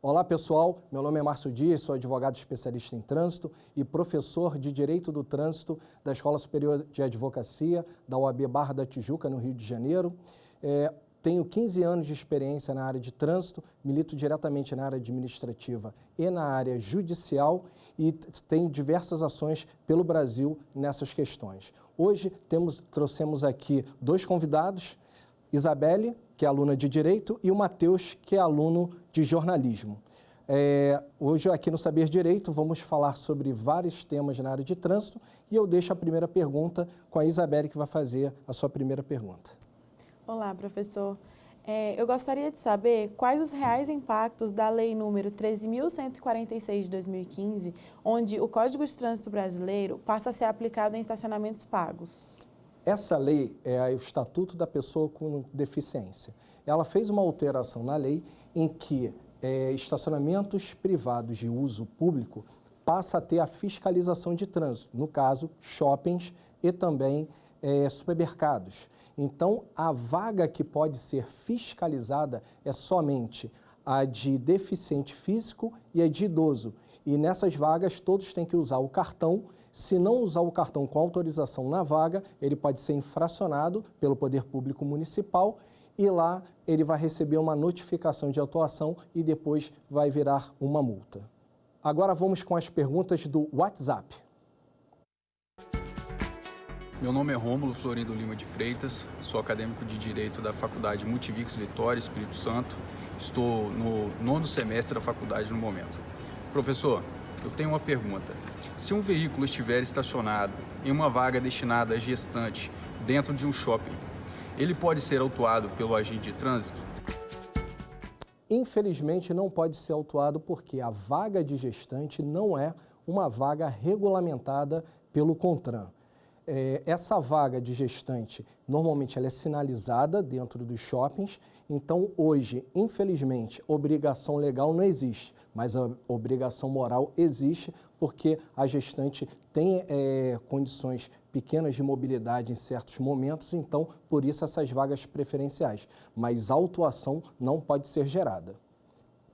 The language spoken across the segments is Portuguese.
Olá pessoal, meu nome é Márcio Dias, sou advogado especialista em trânsito e professor de Direito do Trânsito da Escola Superior de Advocacia da UAB Barra da Tijuca, no Rio de Janeiro. Tenho 15 anos de experiência na área de trânsito, milito diretamente na área administrativa e na área judicial e tenho diversas ações pelo Brasil nessas questões. Hoje trouxemos aqui dois convidados, Isabelle, que é aluna de Direito, e o Matheus, que é aluno de Jornalismo. Hoje, aqui no Saber Direito, vamos falar sobre vários temas na área de trânsito e eu deixo a primeira pergunta com a Isabelle, que vai fazer a sua primeira pergunta. Olá, professor. Eu gostaria de saber quais os reais impactos da Lei número 13.146 de 2015, onde o Código de Trânsito Brasileiro passa a ser aplicado em estacionamentos pagos. Essa lei é o Estatuto da Pessoa com Deficiência. Ela fez uma alteração na lei em que estacionamentos privados de uso público passa a ter a fiscalização de trânsito, no caso, shoppings e também supermercados. Então, a vaga que pode ser fiscalizada é somente a de deficiente físico e a de idoso. E nessas vagas, todos têm que usar o cartão. Se não usar o cartão com autorização na vaga, ele pode ser infracionado pelo Poder Público Municipal e lá ele vai receber uma notificação de autuação e depois vai virar uma multa. Agora vamos com as perguntas do WhatsApp. Meu nome é Rômulo Florindo Lima de Freitas, sou acadêmico de Direito da Faculdade Multivix Vitória, Espírito Santo. Estou no 9º semestre da faculdade no momento. Professor, eu tenho uma pergunta. Se um veículo estiver estacionado em uma vaga destinada a gestante dentro de um shopping, ele pode ser autuado pelo agente de trânsito? Infelizmente, não pode ser autuado porque a vaga de gestante não é uma vaga regulamentada pelo CONTRAN. Essa vaga de gestante, normalmente ela é sinalizada dentro dos shoppings, então hoje, infelizmente, obrigação legal não existe, mas a obrigação moral existe porque a gestante tem condições pequenas de mobilidade em certos momentos, então por isso essas vagas preferenciais, mas a autuação não pode ser gerada.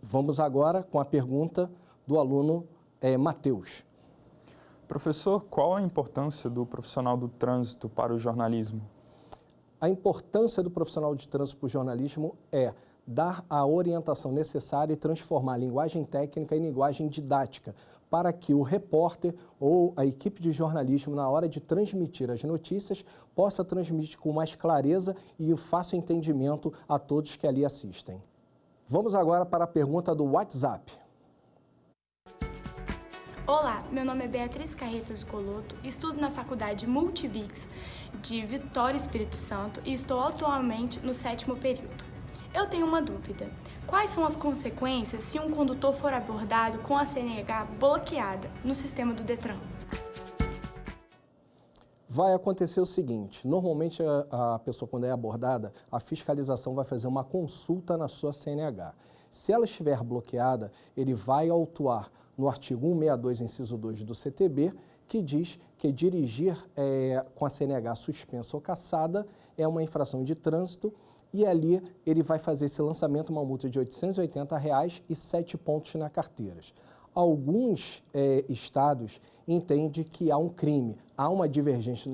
Vamos agora com a pergunta do aluno Matheus. Professor, qual a importância do profissional do trânsito para o jornalismo? A importância do profissional de trânsito para o jornalismo é dar a orientação necessária e transformar a linguagem técnica em linguagem didática, para que o repórter ou a equipe de jornalismo, na hora de transmitir as notícias, possa transmitir com mais clareza e fácil entendimento a todos que ali assistem. Vamos agora para a pergunta do WhatsApp. Olá, meu nome é Beatriz Carretas Coloto, estudo na Faculdade Multivix de Vitória, Espírito Santo e estou atualmente no 7º período. Eu tenho uma dúvida. Quais são as consequências se um condutor for abordado com a CNH bloqueada no sistema do Detran? Vai acontecer o seguinte, normalmente a pessoa quando é abordada, a fiscalização vai fazer uma consulta na sua CNH. Se ela estiver bloqueada, ele vai autuar no artigo 162, inciso 2 do CTB, que diz que dirigir com a CNH suspensa ou cassada é uma infração de trânsito e ali ele vai fazer esse lançamento, uma multa de R$ 880 e 7 pontos na carteira. Alguns estados entendem que há um crime, há uma divergência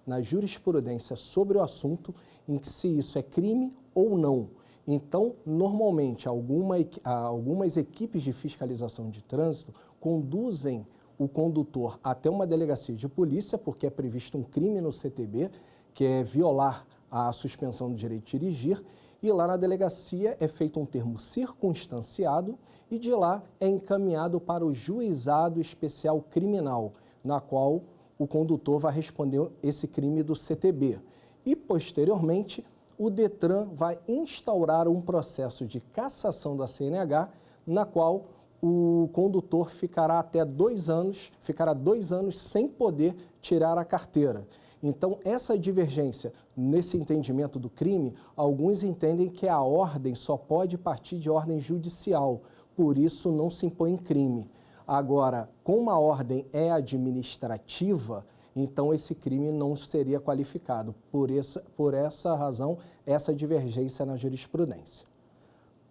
na jurisprudência sobre o assunto em que se isso é crime ou não. Então, normalmente, algumas equipes de fiscalização de trânsito conduzem o condutor até uma delegacia de polícia, porque é previsto um crime no CTB, que é violar a suspensão do direito de dirigir, e lá na delegacia é feito um termo circunstanciado e de lá é encaminhado para o juizado especial criminal, na qual o condutor vai responder esse crime do CTB. E, posteriormente, o Detran vai instaurar um processo de cassação da CNH, na qual o condutor ficará 2 anos sem poder tirar a carteira. Então, essa divergência nesse entendimento do crime, alguns entendem que a ordem só pode partir de ordem judicial, por isso não se impõe crime. Agora, como a ordem é administrativa, então esse crime não seria qualificado. Por essa razão, essa divergência na jurisprudência.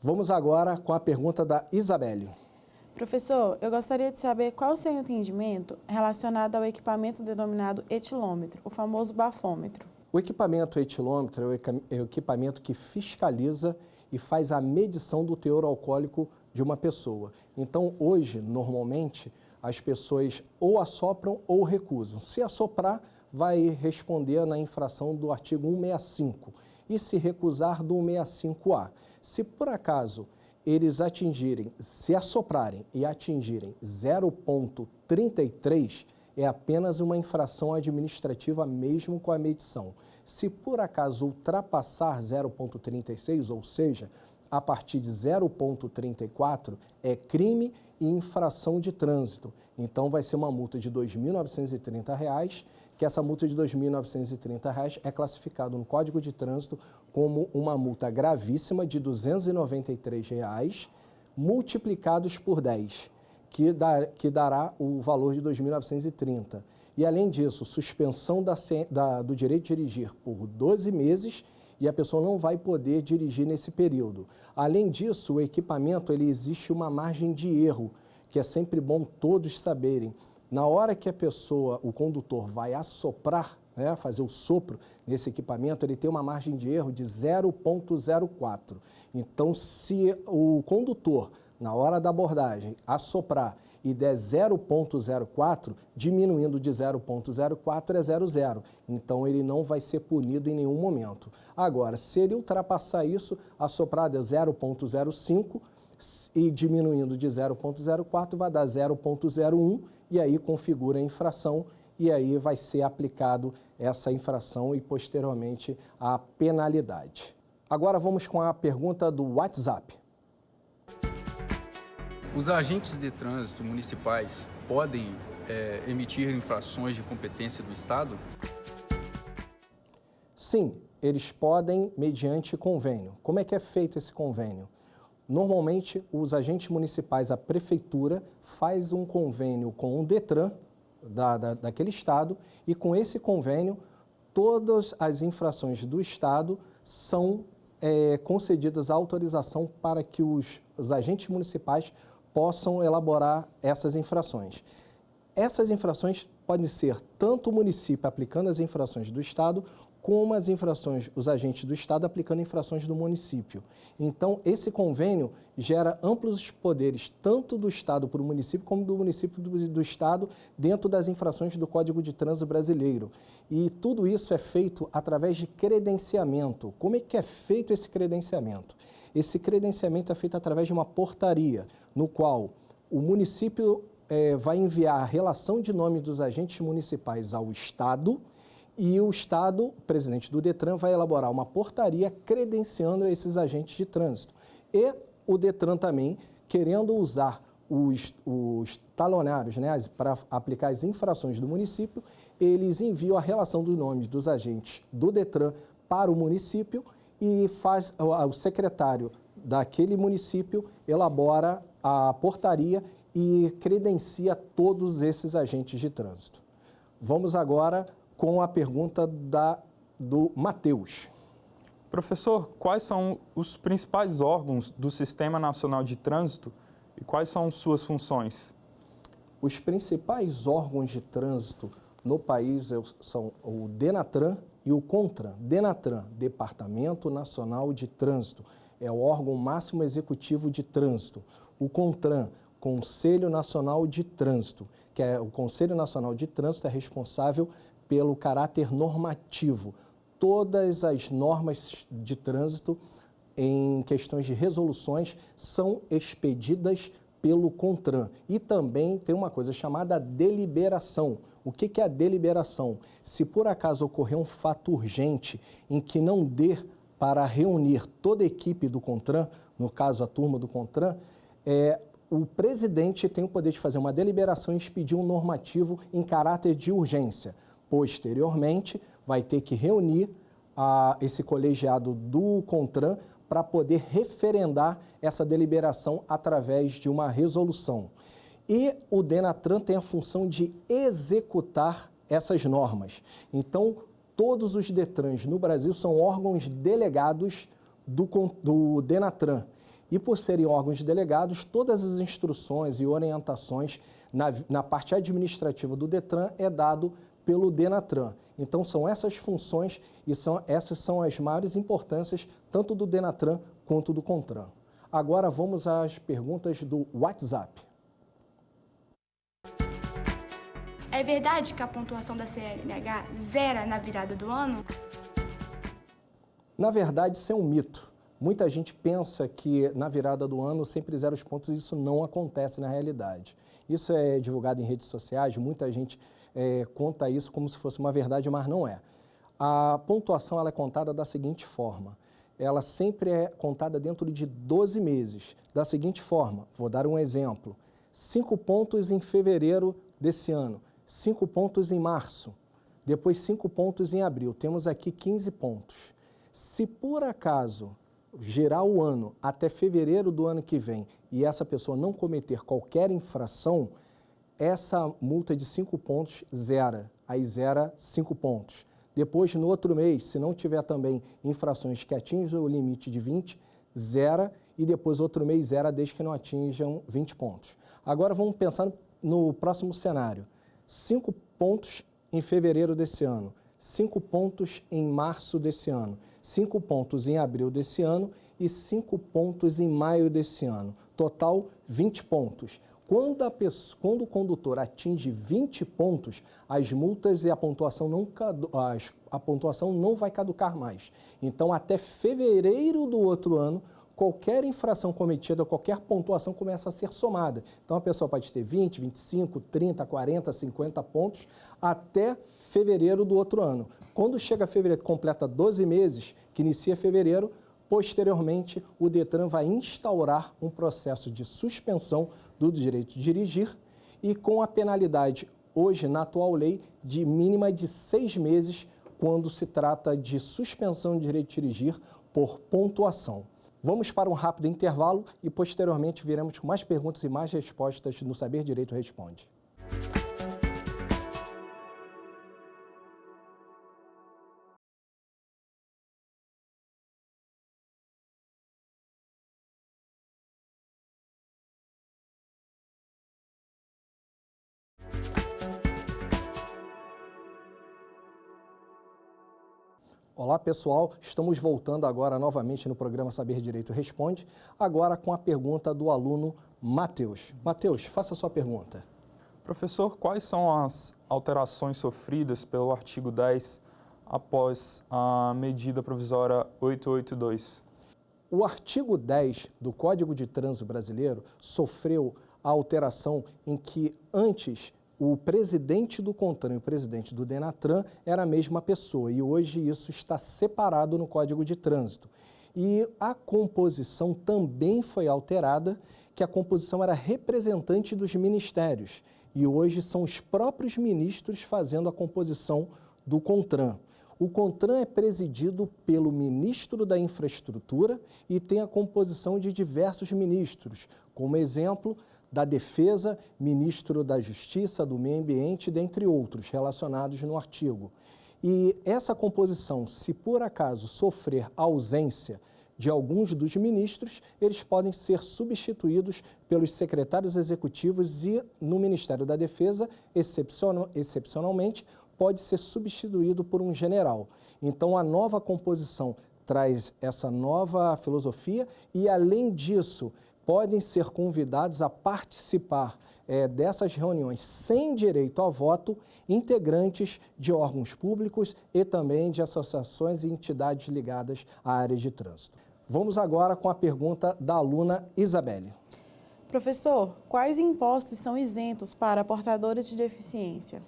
Vamos agora com a pergunta da Isabelle. Professor, eu gostaria de saber qual o seu entendimento relacionado ao equipamento denominado etilômetro, o famoso bafômetro. O equipamento etilômetro é o equipamento que fiscaliza e faz a medição do teor alcoólico de uma pessoa. Então, hoje, normalmente, as pessoas ou assopram ou recusam. Se assoprar, vai responder na infração do artigo 165 e se recusar do 165A. Se por acaso eles se assoprarem e atingirem 0,33, é apenas uma infração administrativa mesmo com a medição. Se por acaso ultrapassar 0,36, ou seja, a partir de 0,34, é crime e infração de trânsito. Então vai ser uma multa de R$ 2.930, que essa multa de R$ 2.930 é classificada no Código de Trânsito como uma multa gravíssima de R$ 293, multiplicados por 10, que dará o valor de R$ 2.930. E, além disso, suspensão do direito de dirigir por 12 meses e a pessoa não vai poder dirigir nesse período. Além disso, o equipamento, existe uma margem de erro, que é sempre bom todos saberem. Na hora que o condutor vai assoprar, fazer o sopro nesse equipamento, ele tem uma margem de erro de 0,04. Então, se o condutor, na hora da abordagem, assoprar e der 0,04, diminuindo de 0,04 é 0,0. Então, ele não vai ser punido em nenhum momento. Agora, se ele ultrapassar isso, assoprar de 0,05 e diminuindo de 0,04, vai dar 0,01 e aí configura a infração e aí vai ser aplicado essa infração e, posteriormente, a penalidade. Agora, vamos com a pergunta do WhatsApp. Os agentes de trânsito municipais podem emitir infrações de competência do Estado? Sim, eles podem mediante convênio. Como é que é feito esse convênio? Normalmente, os agentes municipais, a prefeitura, faz um convênio com o DETRAN daquele estado e com esse convênio, todas as infrações do estado são concedidas a autorização para que os agentes municipais possam elaborar essas infrações. Essas infrações podem ser tanto o município aplicando as infrações do estado, como os agentes do estado aplicando infrações do município. Então, esse convênio gera amplos poderes, tanto do estado para o município, como do município do estado, dentro das infrações do Código de Trânsito Brasileiro. E tudo isso é feito através de credenciamento. Como é que é feito esse credenciamento? Esse credenciamento é feito através de uma portaria, no qual o município vai enviar a relação de nome dos agentes municipais ao estado, e o Estado, o presidente do DETRAN, vai elaborar uma portaria credenciando esses agentes de trânsito. E o DETRAN também, querendo usar os talonários, para aplicar as infrações do município, eles enviam a relação do nome dos agentes do DETRAN para o município e o secretário daquele município elabora a portaria e credencia todos esses agentes de trânsito. Vamos agora com a pergunta do Matheus. Professor, quais são os principais órgãos do Sistema Nacional de Trânsito e quais são suas funções? Os principais órgãos de trânsito no país são o DENATRAN e o CONTRAN. DENATRAN, Departamento Nacional de Trânsito, é o órgão máximo executivo de trânsito. O CONTRAN, Conselho Nacional de Trânsito, que é o Conselho Nacional de Trânsito é responsável pelo caráter normativo. Todas as normas de trânsito em questões de resoluções são expedidas pelo CONTRAN. E também tem uma coisa chamada deliberação. O que é a deliberação? Se por acaso ocorrer um fato urgente em que não dê para reunir toda a equipe do CONTRAN, no caso a turma do CONTRAN, o presidente tem o poder de fazer uma deliberação e expedir um normativo em caráter de urgência. Posteriormente, vai ter que reunir esse colegiado do CONTRAN para poder referendar essa deliberação através de uma resolução. E o DENATRAN tem a função de executar essas normas. Então, todos os DETRANs no Brasil são órgãos delegados do DENATRAN. E por serem órgãos delegados, todas as instruções e orientações na parte administrativa do DETRAN é dado pelo DENATRAN. Então, são essas funções e essas são as maiores importâncias, tanto do DENATRAN quanto do CONTRAN. Agora, vamos às perguntas do WhatsApp. É verdade que a pontuação da CNH zera na virada do ano? Na verdade, isso é um mito. Muita gente pensa que na virada do ano sempre zera os pontos e isso não acontece na realidade. Isso é divulgado em redes sociais, muita gente conta isso como se fosse uma verdade, mas não é. A pontuação ela é contada da seguinte forma. Ela sempre é contada dentro de 12 meses. Da seguinte forma, vou dar um exemplo. 5 pontos em fevereiro desse ano, 5 pontos em março, depois 5 pontos em abril. Temos aqui 15 pontos. Se por acaso girar o ano até fevereiro do ano que vem e essa pessoa não cometer qualquer infração, essa multa de 5 pontos zera, aí zera 5 pontos. Depois, no outro mês, se não tiver também infrações que atinjam o limite de 20, zera, e depois outro mês zera desde que não atinjam 20 pontos. Agora vamos pensar no próximo cenário. 5 pontos em fevereiro desse ano, 5 pontos em março desse ano, 5 pontos em abril desse ano e 5 pontos em maio desse ano. Total, 20 pontos. Quando o condutor atinge 20 pontos, as multas e a pontuação não vai caducar mais. Então, até fevereiro do outro ano, qualquer infração cometida, qualquer pontuação começa a ser somada. Então, a pessoa pode ter 20, 25, 30, 40, 50 pontos até fevereiro do outro ano. Quando chega fevereiro, completa 12 meses, que inicia fevereiro, posteriormente, o DETRAN vai instaurar um processo de suspensão do direito de dirigir e com a penalidade, hoje, na atual lei, de mínima de 6 meses, quando se trata de suspensão do direito de dirigir por pontuação. Vamos para um rápido intervalo e, posteriormente, viremos com mais perguntas e mais respostas no Saber Direito Responde. Olá pessoal, estamos voltando agora novamente no programa Saber Direito Responde, agora com a pergunta do aluno Matheus. Matheus, faça a sua pergunta. Professor, quais são as alterações sofridas pelo artigo 10 após a medida provisória 882? O artigo 10 do Código de Trânsito Brasileiro sofreu a alteração em que antes o presidente do CONTRAN e o presidente do DENATRAN era a mesma pessoa e hoje isso está separado no Código de Trânsito. E a composição também foi alterada, que a composição era representante dos ministérios e hoje são os próprios ministros fazendo a composição do CONTRAN. O CONTRAN é presidido pelo ministro da Infraestrutura e tem a composição de diversos ministros, como exemplo, da Defesa, ministro da Justiça, do Meio Ambiente, dentre outros, relacionados no artigo. E essa composição, se por acaso sofrer ausência de alguns dos ministros, eles podem ser substituídos pelos secretários executivos e, no Ministério da Defesa, excepcionalmente, pode ser substituído por um general. Então, a nova composição traz essa nova filosofia e, além disso, podem ser convidados a participar dessas reuniões sem direito a voto integrantes de órgãos públicos e também de associações e entidades ligadas à área de trânsito. Vamos agora com a pergunta da aluna Isabelle. Professor, quais impostos são isentos para portadores de deficiência?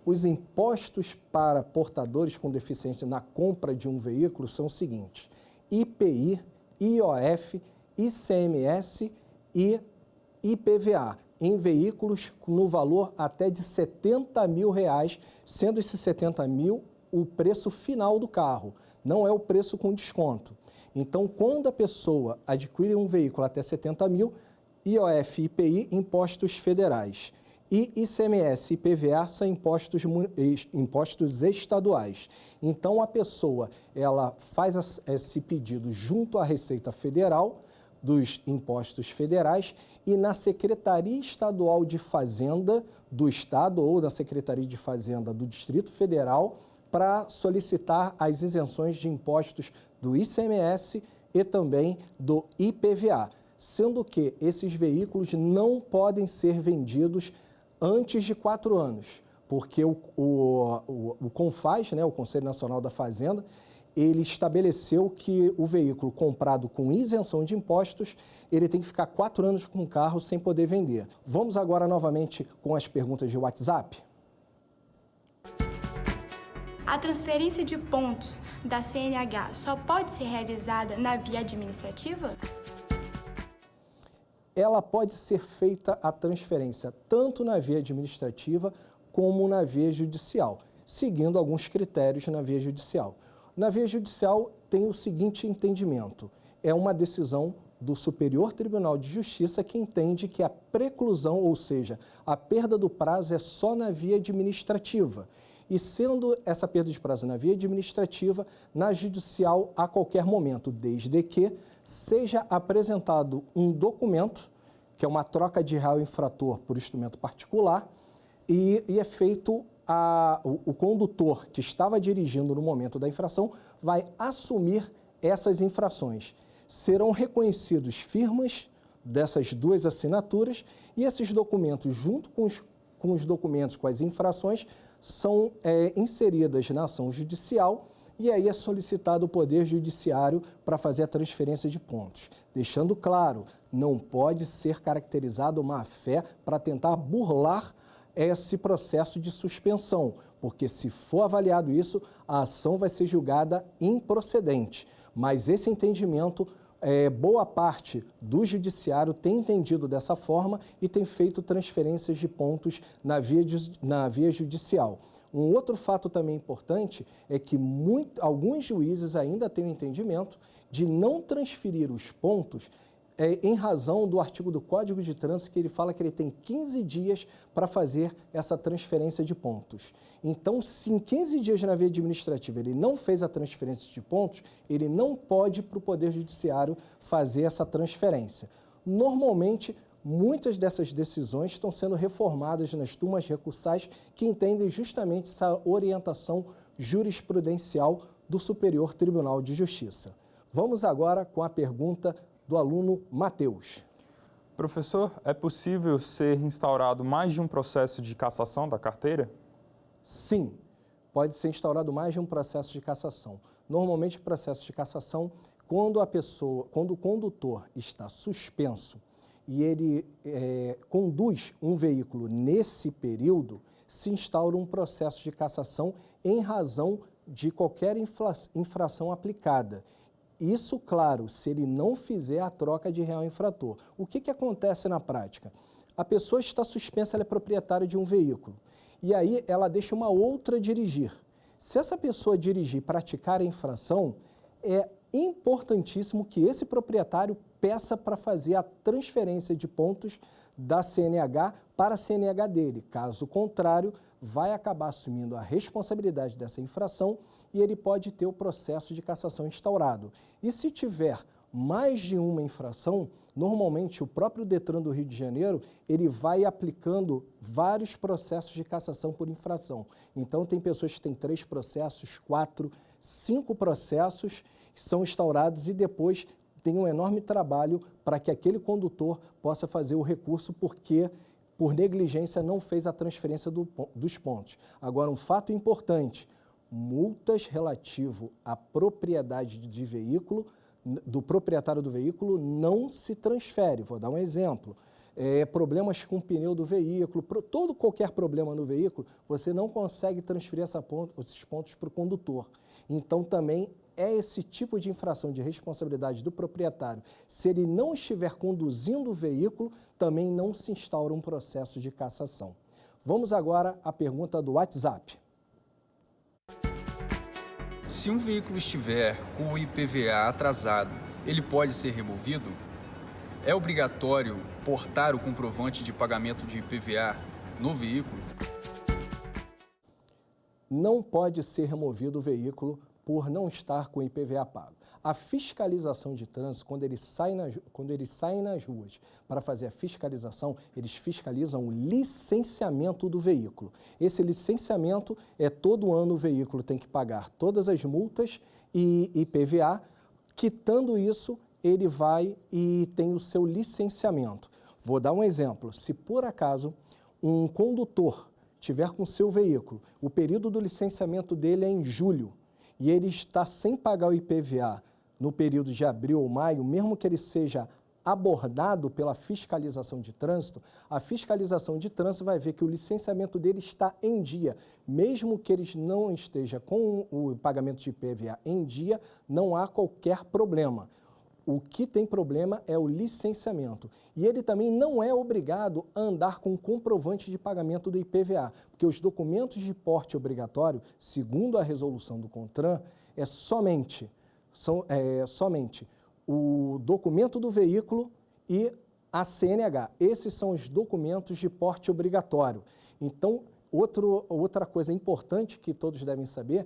Os impostos para portadores com deficiência na compra de um veículo são os seguintes: IPI, IOF, ICMS e IPVA, em veículos no valor até de R$70 mil, sendo esses 70 mil o preço final do carro, não é o preço com desconto. Então, quando a pessoa adquire um veículo até 70 mil, IOF e IPI, impostos federais. E ICMS e IPVA são impostos estaduais. Então, a pessoa ela faz esse pedido junto à Receita Federal, dos Impostos Federais e na Secretaria Estadual de Fazenda do Estado ou na Secretaria de Fazenda do Distrito Federal para solicitar as isenções de impostos do ICMS e também do IPVA, sendo que esses veículos não podem ser vendidos antes de 4 anos, porque o CONFAZ, né, o Conselho Nacional da Fazenda, ele estabeleceu que o veículo comprado com isenção de impostos, ele tem que ficar 4 anos com o carro sem poder vender. Vamos agora novamente com as perguntas de WhatsApp. A transferência de pontos da CNH só pode ser realizada na via administrativa? Ela pode ser feita a transferência tanto na via administrativa como na via judicial, seguindo alguns critérios na via judicial. Na via judicial tem o seguinte entendimento: é uma decisão do Superior Tribunal de Justiça que entende que a preclusão, ou seja, a perda do prazo é só na via administrativa. E sendo essa perda de prazo na via administrativa, na judicial a qualquer momento, desde que seja apresentado um documento, que é uma troca de réu infrator por instrumento particular, e é feito o condutor que estava dirigindo no momento da infração vai assumir essas infrações. Serão reconhecidos firmas dessas 2 assinaturas e esses documentos, junto com os documentos, com as infrações, são inseridas na ação judicial e aí é solicitado o Poder Judiciário para fazer a transferência de pontos. Deixando claro, não pode ser caracterizado má-fé para tentar burlar esse processo de suspensão, porque se for avaliado isso, a ação vai ser julgada improcedente. Mas esse entendimento, boa parte do judiciário tem entendido dessa forma e tem feito transferências de pontos na via judicial. Um outro fato também importante é que alguns juízes ainda têm o entendimento de não transferir os pontos em razão do artigo do Código de Trânsito, que ele fala que ele tem 15 dias para fazer essa transferência de pontos. Então, se em 15 dias na via administrativa ele não fez a transferência de pontos, ele não pode para o Poder Judiciário fazer essa transferência. Normalmente, muitas dessas decisões estão sendo reformadas nas turmas recursais que entendem justamente essa orientação jurisprudencial do Superior Tribunal de Justiça. Vamos agora com a pergunta do aluno Matheus. Professor, é possível ser instaurado mais de um processo de cassação da carteira? Sim, pode ser instaurado mais de um processo de cassação. Normalmente, o processo de cassação, quando o condutor está suspenso e ele conduz um veículo nesse período, se instaura um processo de cassação em razão de qualquer infração aplicada. Isso, claro, se ele não fizer a troca de réu infrator. O que acontece na prática? A pessoa está suspensa, ela é proprietária de um veículo. E aí ela deixa uma outra dirigir. Se essa pessoa dirigir e praticar a infração, é importantíssimo que esse proprietário peça para fazer a transferência de pontos da CNH para a CNH dele. Caso contrário, vai acabar assumindo a responsabilidade dessa infração e ele pode ter o processo de cassação instaurado. E se tiver mais de uma infração, normalmente o próprio Detran do Rio de Janeiro, ele vai aplicando vários processos de cassação por infração. Então, tem pessoas que têm 3 processos, 4, 5 processos que são instaurados e depois tem um enorme trabalho para que aquele condutor possa fazer o recurso porque, por negligência, não fez a transferência dos pontos. Agora, um fato importante, multas relativo à propriedade de veículo, do proprietário do veículo, não se transfere. Vou dar um exemplo. Problemas com o pneu do veículo, qualquer problema no veículo, você não consegue transferir esses pontos para o condutor. Então, também é esse tipo de infração de responsabilidade do proprietário. Se ele não estiver conduzindo o veículo, também não se instaura um processo de cassação. Vamos agora à pergunta do WhatsApp. Se um veículo estiver com o IPVA atrasado, ele pode ser removido? É obrigatório portar o comprovante de pagamento de IPVA no veículo? Não pode ser removido o veículo por não estar com o IPVA pago. A fiscalização de trânsito, quando eles saem nas ruas para fazer a fiscalização, eles fiscalizam o licenciamento do veículo. Esse licenciamento todo ano o veículo tem que pagar todas as multas e IPVA. Quitando isso, ele vai e tem o seu licenciamento. Vou dar um exemplo. Se por acaso um condutor tiver com seu veículo, o período do licenciamento dele é em julho, e ele está sem pagar o IPVA no período de abril ou maio, mesmo que ele seja abordado pela fiscalização de trânsito, a fiscalização de trânsito vai ver que o licenciamento dele está em dia. Mesmo que ele não esteja com o pagamento de IPVA em dia, não há qualquer problema. O que tem problema é o licenciamento. E ele também não é obrigado a andar com comprovante de pagamento do IPVA, porque os documentos de porte obrigatório, segundo a resolução do CONTRAN, somente o documento do veículo e a CNH. Esses são os documentos de porte obrigatório. Então, outra coisa importante que todos devem saber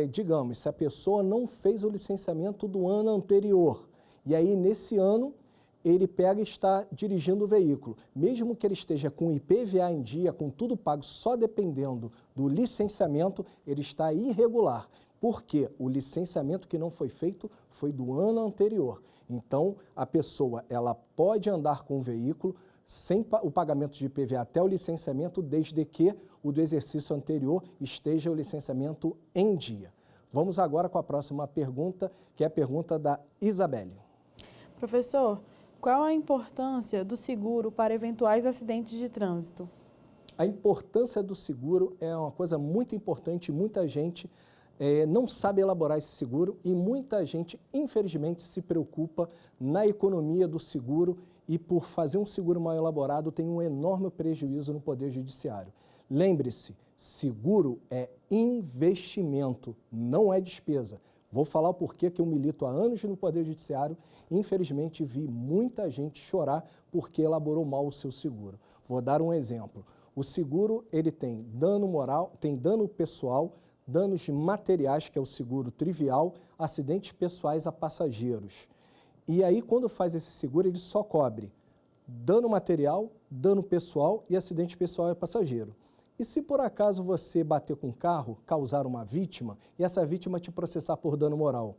digamos, se a pessoa não fez o licenciamento do ano anterior, e aí, nesse ano, ele pega e está dirigindo o veículo. Mesmo que ele esteja com IPVA em dia, com tudo pago, só dependendo do licenciamento, ele está irregular. Porque o licenciamento que não foi feito foi do ano anterior. Então, a pessoa ela pode andar com o veículo sem o pagamento de IPVA até o licenciamento, desde que o do exercício anterior esteja o licenciamento em dia. Vamos agora com a próxima pergunta, que é a pergunta da Isabelle. Professor, qual a importância do seguro para eventuais acidentes de trânsito? A importância do seguro é uma coisa muito importante, muita gente não sabe elaborar esse seguro e muita gente, infelizmente, se preocupa na economia do seguro e por fazer um seguro mal elaborado tem um enorme prejuízo no Poder Judiciário. Lembre-se, seguro é investimento, não é despesa. Vou falar o porquê que eu milito há anos no Poder Judiciário. Infelizmente, vi muita gente chorar porque elaborou mal o seu seguro. Vou dar um exemplo. O seguro ele tem dano moral, tem dano pessoal, danos materiais, que é o seguro trivial, acidentes pessoais a passageiros. E aí, quando faz esse seguro, ele só cobre dano material, dano pessoal e acidente pessoal a passageiro. E se por acaso você bater com um carro, causar uma vítima, e essa vítima te processar por dano moral?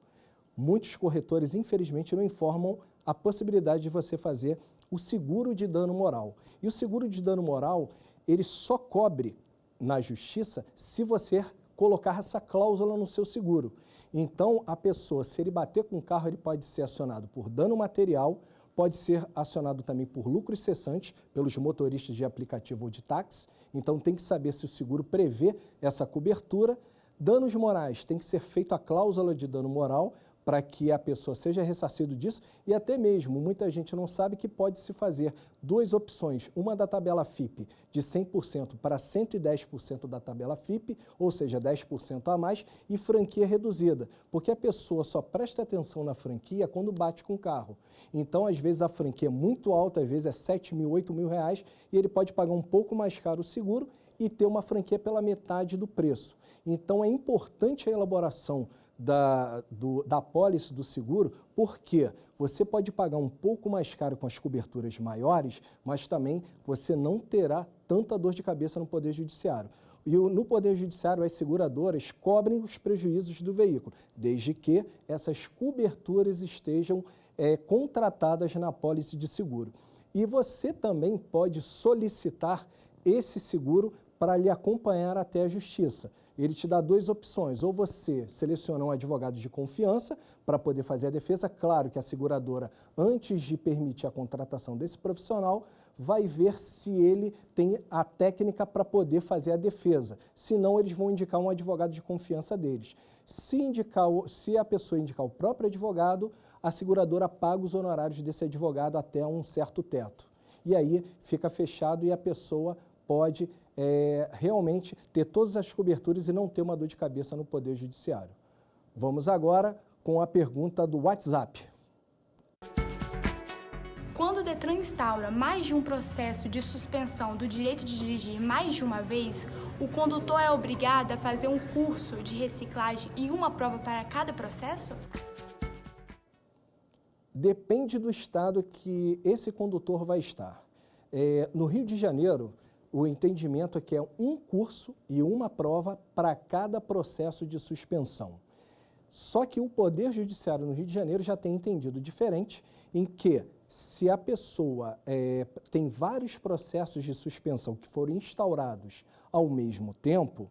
Muitos corretores, infelizmente, não informam a possibilidade de você fazer o seguro de dano moral. E o seguro de dano moral, ele só cobre na justiça se você colocar essa cláusula no seu seguro. Então, a pessoa, se ele bater com o carro, ele pode ser acionado por dano material, pode ser acionado também por lucros cessantes, pelos motoristas de aplicativo ou de táxi. Então, tem que saber se o seguro prevê essa cobertura. Danos morais, tem que ser feita a cláusula de dano moral para que a pessoa seja ressarcida disso e até mesmo, muita gente não sabe que pode se fazer duas opções, uma da tabela FIPE de 100% para 110% da tabela FIPE, ou seja, 10% a mais, e franquia reduzida, porque a pessoa só presta atenção na franquia quando bate com o carro. Então, às vezes, a franquia é muito alta, às vezes é 7 mil, 8 mil reais, e ele pode pagar um pouco mais caro o seguro e ter uma franquia pela metade do preço. Então, é importante a elaboração da apólice do seguro, porque você pode pagar um pouco mais caro com as coberturas maiores, mas também você não terá tanta dor de cabeça no Poder Judiciário. E no Poder Judiciário, as seguradoras cobrem os prejuízos do veículo, desde que essas coberturas estejam contratadas na apólice de seguro. E você também pode solicitar esse seguro para lhe acompanhar até a Justiça. Ele te dá duas opções, ou você seleciona um advogado de confiança para poder fazer a defesa. Claro que a seguradora, antes de permitir a contratação desse profissional, vai ver se ele tem a técnica para poder fazer a defesa. Senão, eles vão indicar um advogado de confiança deles. Se a pessoa indicar o próprio advogado, a seguradora paga os honorários desse advogado até um certo teto. E aí fica fechado e a pessoa pode realmente ter todas as coberturas e não ter uma dor de cabeça no Poder Judiciário. Vamos agora com a pergunta do WhatsApp. Quando o Detran instaura mais de um processo de suspensão do direito de dirigir mais de uma vez, o condutor é obrigado a fazer um curso de reciclagem e uma prova para cada processo? Depende do estado que esse condutor vai estar. No Rio de Janeiro, o entendimento é que é um curso e uma prova para cada processo de suspensão. Só que o Poder Judiciário no Rio de Janeiro já tem entendido diferente, em que se a pessoa tem vários processos de suspensão que foram instaurados ao mesmo tempo,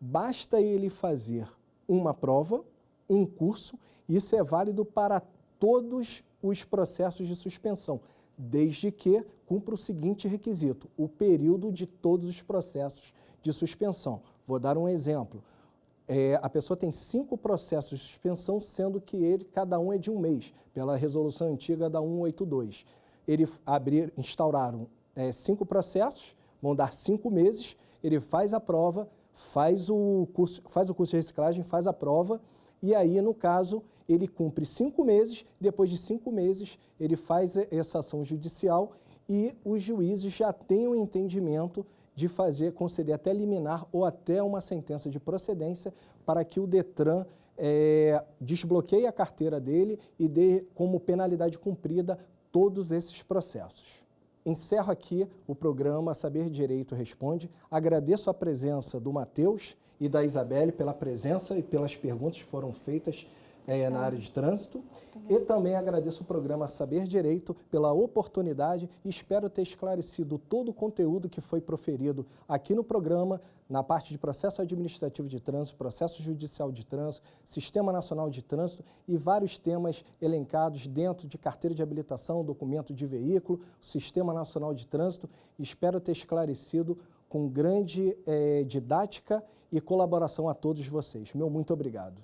basta ele fazer uma prova, um curso, e isso é válido para todos os processos de suspensão, desde que cumpra o seguinte requisito: o período de todos os processos de suspensão. Vou dar um exemplo. A pessoa tem 5 processos de suspensão, sendo que cada um é de um mês, pela resolução antiga da 182. Instauraram 5 processos, vão dar 5 meses, ele faz a prova, faz o curso de reciclagem, faz a prova, e aí, no caso, ele cumpre 5 meses, depois de 5 meses, ele faz essa ação judicial e os juízes já têm o entendimento de conceder até liminar ou até uma sentença de procedência para que o Detran desbloqueie a carteira dele e dê como penalidade cumprida todos esses processos. Encerro aqui o programa Saber Direito Responde. Agradeço a presença do Matheus e da Isabelle pela presença e pelas perguntas que foram feitas na área de trânsito. E também agradeço o programa Saber Direito pela oportunidade e espero ter esclarecido todo o conteúdo que foi proferido aqui no programa, na parte de processo administrativo de trânsito, processo judicial de trânsito, Sistema Nacional de Trânsito e vários temas elencados dentro de carteira de habilitação, documento de veículo, Sistema Nacional de Trânsito. Espero ter esclarecido com grande didática e colaboração a todos vocês. Meu muito obrigado.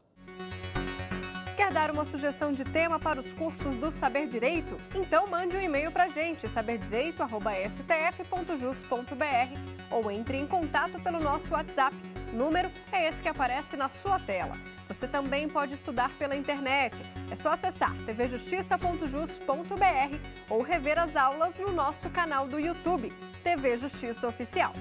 Quer dar uma sugestão de tema para os cursos do Saber Direito? Então mande um e-mail para a gente, saberdireito@stf.jus.br, ou entre em contato pelo nosso WhatsApp. O número é esse que aparece na sua tela. Você também pode estudar pela internet. É só acessar tvjustiça.jus.br ou rever as aulas no nosso canal do YouTube, TV Justiça Oficial.